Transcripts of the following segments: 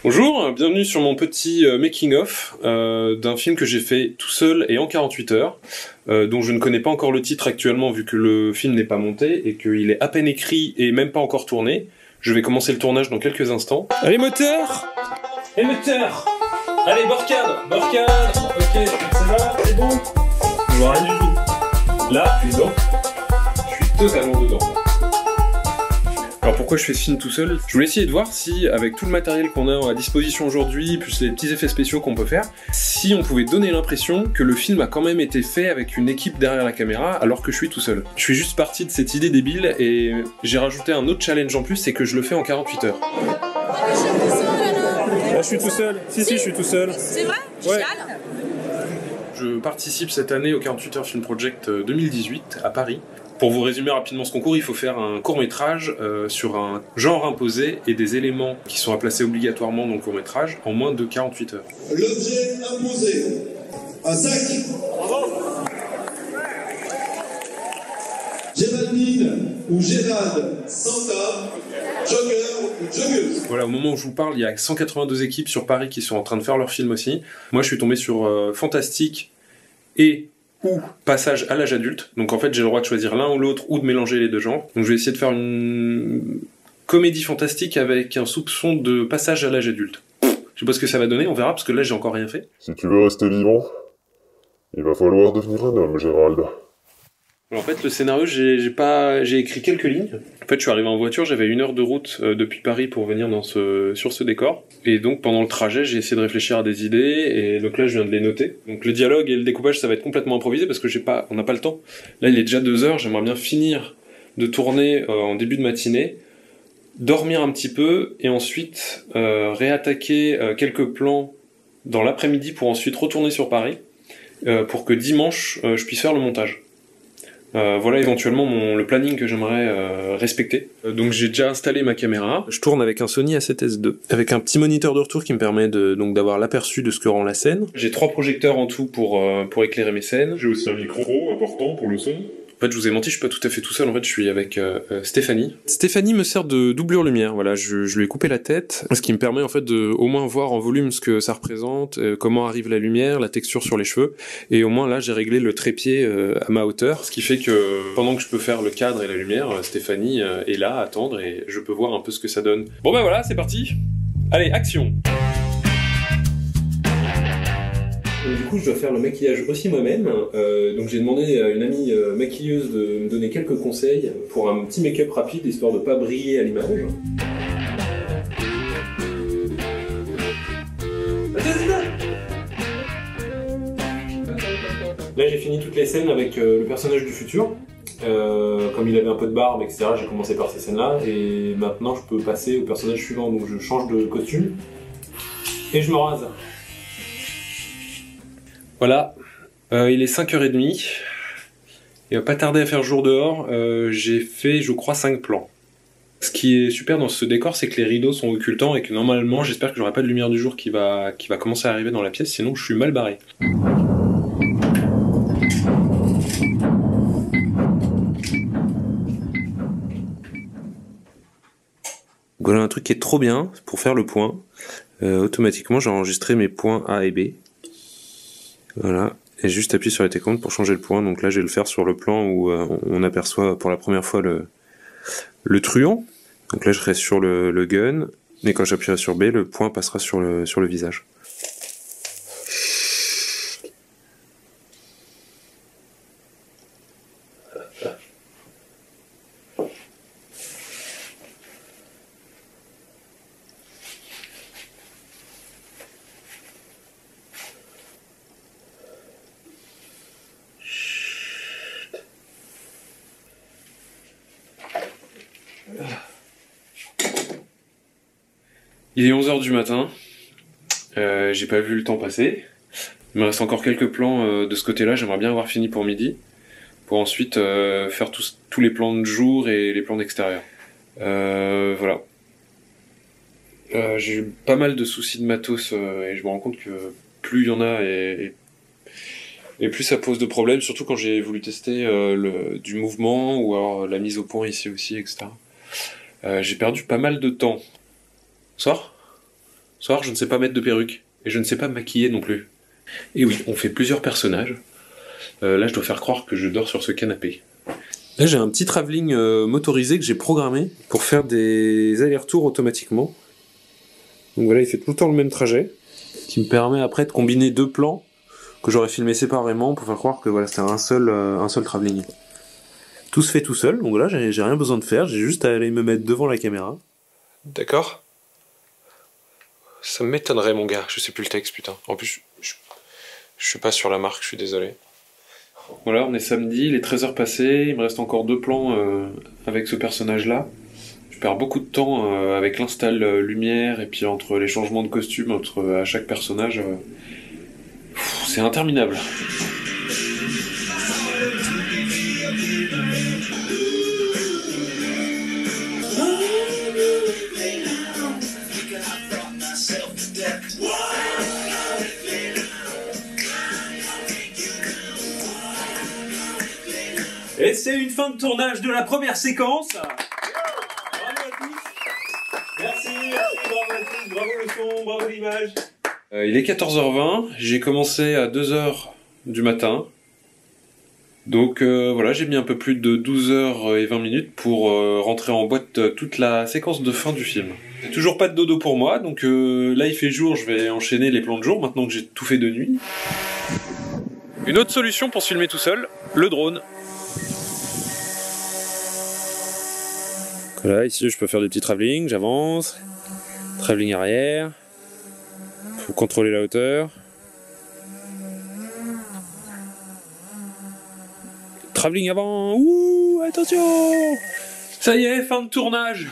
Bonjour, bienvenue sur mon petit making-of d'un film que j'ai fait tout seul et en 48 heures, dont je ne connais pas encore le titre actuellement vu que le film n'est pas monté et qu'il est à peine écrit et même pas encore tourné. Je vais commencer le tournage dans quelques instants. Allez moteur! Allez moteur! Allez bord cadre! Ok, ça va, c'est bon? Je vois rien du tout. Là, je suis dedans. Je suis totalement dedans. Alors pourquoi je fais ce film tout seul? Je voulais essayer de voir si, avec tout le matériel qu'on a à disposition aujourd'hui, plus les petits effets spéciaux qu'on peut faire, si on pouvait donner l'impression que le film a quand même été fait avec une équipe derrière la caméra, alors que je suis tout seul. Je suis juste parti de cette idée débile et j'ai rajouté un autre challenge en plus, c'est que je le fais en 48 heures. Là, je suis tout seul. Si, je suis tout seul. C'est vrai? Ouais. Je participe cette année au 48 heures Film Project 2018 à Paris. Pour vous résumer rapidement ce concours, il faut faire un court-métrage sur un genre imposé et des éléments qui sont à placer obligatoirement dans le court-métrage en moins de 48 heures. L'objet imposé, un sac. Géraldine ou Gérald, Santa, jogger ou joggeuse. Voilà, au moment où je vous parle, il y a 182 équipes sur Paris qui sont en train de faire leur film aussi. Moi, je suis tombé sur Fantastique et ou passage à l'âge adulte. Donc en fait, j'ai le droit de choisir l'un ou l'autre ou de mélanger les deux genres. Donc je vais essayer de faire une comédie fantastique avec un soupçon de passage à l'âge adulte. Je sais pas ce que ça va donner, on verra, parce que là, j'ai encore rien fait. Si tu veux rester vivant, il va falloir devenir un homme, Gérald. Alors, en fait, le scénario, j'ai écrit quelques lignes. En fait, je suis arrivé en voiture, j'avais 1 heure de route depuis Paris pour venir sur ce décor. Et donc, pendant le trajet, j'ai essayé de réfléchir à des idées, et donc là, je viens de les noter. Donc, le dialogue et le découpage, ça va être complètement improvisé, parce que on n'a pas le temps. Là, il est déjà 2 heures, j'aimerais bien finir de tourner en début de matinée, dormir un petit peu, et ensuite réattaquer quelques plans dans l'après-midi pour ensuite retourner sur Paris, pour que dimanche, je puisse faire le montage. Voilà éventuellement le planning que j'aimerais respecter. Donc j'ai déjà installé ma caméra. Je tourne avec un Sony A7S II, avec un petit moniteur de retour qui me permet donc d'avoir l'aperçu de ce que rend la scène. J'ai 3 projecteurs en tout pour éclairer mes scènes. J'ai aussi un micro important pour le son. En fait, je vous ai menti, je suis pas tout à fait tout seul. En fait, je suis avec Stéphanie. Stéphanie me sert de doublure lumière. Voilà, je lui ai coupé la tête, ce qui me permet en fait de au moins voir en volume ce que ça représente, comment arrive la lumière, la texture sur les cheveux. Et au moins là, j'ai réglé le trépied à ma hauteur, ce qui fait que pendant que je peux faire le cadre et la lumière, Stéphanie est là à attendre et je peux voir un peu ce que ça donne. Bon ben voilà, c'est parti. Allez, action. Du coup, je dois faire le maquillage aussi moi-même, donc j'ai demandé à une amie maquilleuse de me donner quelques conseils pour un petit make-up rapide, histoire de pas briller à l'image. Là, j'ai fini toutes les scènes avec le personnage du futur. Comme il avait un peu de barbe, etc., j'ai commencé par ces scènes-là, et maintenant je peux passer au personnage suivant, donc je change de costume, et je me rase. Voilà, il est 5h30, il va pas tarder à faire jour dehors, j'ai fait je crois 5 plans. Ce qui est super dans ce décor, c'est que les rideaux sont occultants et que normalement j'espère que j'aurai pas de lumière du jour qui va commencer à arriver dans la pièce, sinon je suis mal barré. Voilà un truc qui est trop bien pour faire le point. Automatiquement j'ai enregistré mes points A et B. Voilà, et juste appuyer sur la télécommande pour changer le point. Donc là, je vais le faire sur le plan où on aperçoit pour la première fois le truand. Donc là, je reste sur le gun, et quand j'appuierai sur B, le point passera sur le visage. Il est 11h du matin, j'ai pas vu le temps passer. Il me reste encore quelques plans de ce côté-là, j'aimerais bien avoir fini pour midi, pour ensuite faire tous les plans de jour et les plans d'extérieur. Voilà. J'ai eu pas mal de soucis de matos et je me rends compte que plus il y en a et plus ça pose de problèmes, surtout quand j'ai voulu tester du mouvement ou alors la mise au point ici aussi, etc. J'ai perdu pas mal de temps. Bonsoir. Bonsoir, je ne sais pas mettre de perruque. Et je ne sais pas me maquiller non plus. Et oui, on fait plusieurs personnages. Là, je dois faire croire que je dors sur ce canapé. Là, j'ai un petit travelling motorisé que j'ai programmé pour faire des allers-retours automatiquement. Donc voilà, il fait tout le temps le même trajet, qui me permet après de combiner 2 plans que j'aurais filmé séparément pour faire croire que voilà, c'était un seul travelling. Tout se fait tout seul, donc là, j'ai rien besoin de faire, j'ai juste à aller me mettre devant la caméra. D'accord. Ça m'étonnerait, mon gars, je sais plus le texte, putain. En plus, je suis pas sur la marque, je suis désolé. Voilà, on est samedi, il est 13h passées, il me reste encore 2 plans avec ce personnage-là. Je perds beaucoup de temps avec l'install lumière et puis entre les changements de costume à chaque personnage. C'est interminable. Et c'est une fin de tournage de la première séquence. Bravo à tous. Merci, bravo à tous, bravo le son, bravo l'image. Il est 14h20, j'ai commencé à 2h du matin. Donc voilà, j'ai mis un peu plus de 12h20 pour rentrer en boîte toute la séquence de fin du film. Il n'y a toujours pas de dodo pour moi, donc là il fait jour, je vais enchaîner les plans de jour maintenant que j'ai tout fait de nuit. Une autre solution pour se filmer tout seul, le drone. Voilà, ici je peux faire des petits travelling, j'avance. Travelling arrière. Faut contrôler la hauteur. Travelling avant. Ouh, attention! Ça y est, fin de tournage.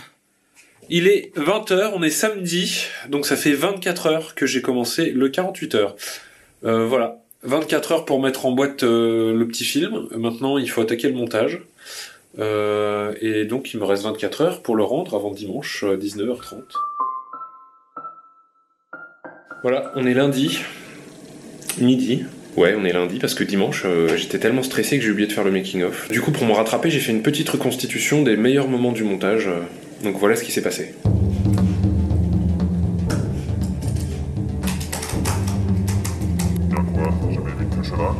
Il est 20h, on est samedi, donc ça fait 24 heures que j'ai commencé le 48 heures. Voilà, 24 heures pour mettre en boîte le petit film. Maintenant, il faut attaquer le montage. Et donc il me reste 24 heures pour le rendre avant dimanche 19h30. Voilà, on est lundi, midi. Ouais, on est lundi parce que dimanche j'étais tellement stressé que j'ai oublié de faire le making of. Du coup, pour me rattraper, j'ai fait une petite reconstitution des meilleurs moments du montage. Donc voilà ce qui s'est passé. Bien quoi? Jamais vu que chemin?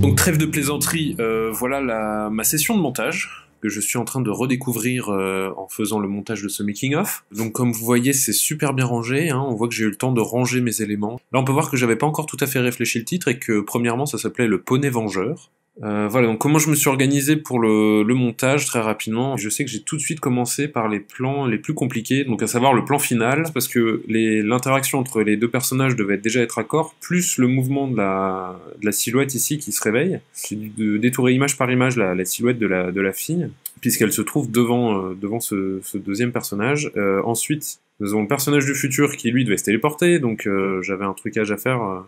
Donc trêve de plaisanterie, voilà ma session de montage que je suis en train de redécouvrir en faisant le montage de ce making-of. Donc comme vous voyez, c'est super bien rangé, hein, on voit que j'ai eu le temps de ranger mes éléments. Là on peut voir que j'avais pas encore tout à fait réfléchi le titre et que premièrement ça s'appelait le Poney Vengeur. Voilà, donc comment je me suis organisé pour le montage très rapidement. Je sais que j'ai tout de suite commencé par les plans les plus compliqués, donc à savoir le plan final, parce que l'interaction entre les deux personnages devait déjà être accord, plus le mouvement de la silhouette ici qui se réveille. J'ai dû détourer image par image la silhouette de la fille, puisqu'elle se trouve devant ce deuxième personnage. Ensuite, nous avons le personnage du futur qui lui devait se téléporter, donc j'avais un trucage à faire...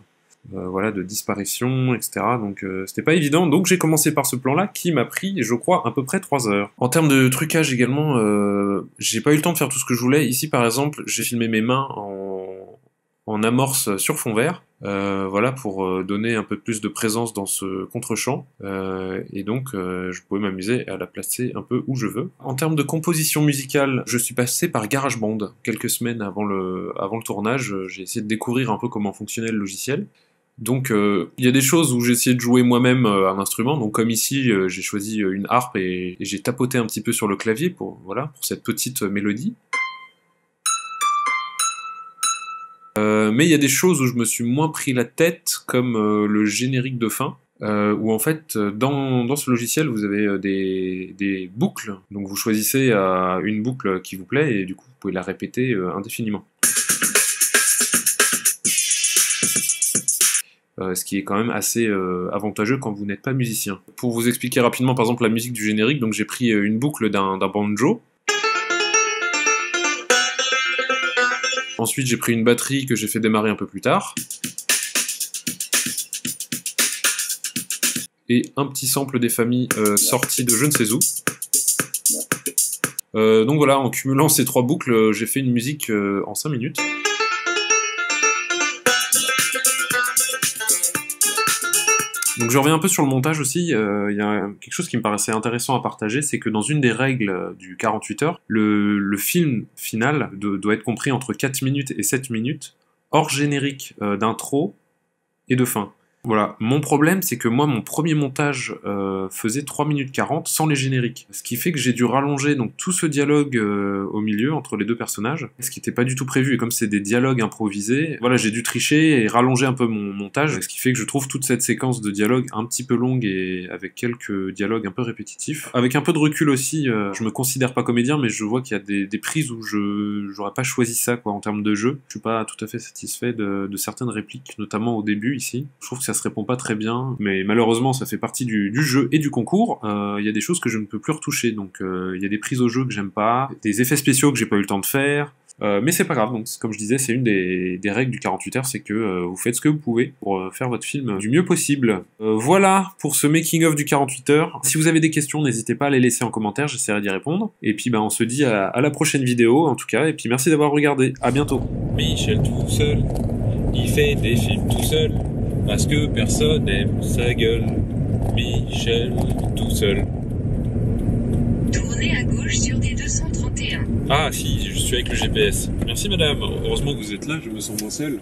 voilà, de disparition, etc. Donc c'était pas évident, donc j'ai commencé par ce plan-là qui m'a pris, je crois, à peu près 3 heures. En termes de trucage également, j'ai pas eu le temps de faire tout ce que je voulais. Ici, par exemple, j'ai filmé mes mains en amorce sur fond vert, voilà, pour donner un peu plus de présence dans ce contre-champ, et donc je pouvais m'amuser à la placer un peu où je veux. En termes de composition musicale, je suis passé par GarageBand. Quelques semaines avant le tournage, j'ai essayé de découvrir un peu comment fonctionnait le logiciel. Donc il y a des choses où j'ai essayé de jouer moi-même un instrument, donc comme ici j'ai choisi une harpe et j'ai tapoté un petit peu sur le clavier pour cette petite mélodie. Mais il y a des choses où je me suis moins pris la tête, comme le générique de fin, où en fait dans ce logiciel vous avez des boucles, donc vous choisissez une boucle qui vous plaît et du coup vous pouvez la répéter indéfiniment. Ce qui est quand même assez avantageux quand vous n'êtes pas musicien. Pour vous expliquer rapidement par exemple la musique du générique, donc j'ai pris une boucle d'un banjo. Ensuite j'ai pris une batterie que j'ai fait démarrer un peu plus tard. Et un petit sample des familles sorti de je ne sais où. Donc voilà, en cumulant ces 3 boucles, j'ai fait une musique en 5 minutes. Donc je reviens un peu sur le montage aussi, il y a quelque chose qui me paraissait intéressant à partager, c'est que dans une des règles du 48 heures, le film final doit être compris entre 4 minutes et 7 minutes, hors générique d'intro et de fin. Voilà, mon problème c'est que moi mon premier montage faisait 3 minutes 40 sans les génériques. Ce qui fait que j'ai dû rallonger donc tout ce dialogue au milieu entre les deux personnages, ce qui n'était pas du tout prévu, et comme c'est des dialogues improvisés, voilà, j'ai dû tricher et rallonger un peu mon montage, ce qui fait que je trouve toute cette séquence de dialogue un petit peu longue et avec quelques dialogues un peu répétitifs. Avec un peu de recul aussi, je me considère pas comédien, mais je vois qu'il y a des prises où j'aurais pas choisi ça quoi en termes de jeu. Je suis pas tout à fait satisfait de certaines répliques, notamment au début ici. Je trouve que ça se répond pas très bien, mais malheureusement ça fait partie du jeu et du concours. Il y a des choses que je ne peux plus retoucher, donc il y a des prises au jeu que j'aime pas, des effets spéciaux que j'ai pas eu le temps de faire, mais c'est pas grave, donc comme je disais, c'est une des règles du 48 heures, c'est que vous faites ce que vous pouvez pour faire votre film du mieux possible. Voilà pour ce making-of du 48 heures. Si vous avez des questions, n'hésitez pas à les laisser en commentaire, j'essaierai d'y répondre. Et puis on se dit à la prochaine vidéo, en tout cas, et puis merci d'avoir regardé, à bientôt. Michel tout seul, il fait des films tout seul, parce que personne n'aime sa gueule. Michel tout seul. Tournez à gauche sur D231. Ah si, je suis avec le GPS. Merci madame, heureusement que vous êtes là, je me sens moins seul.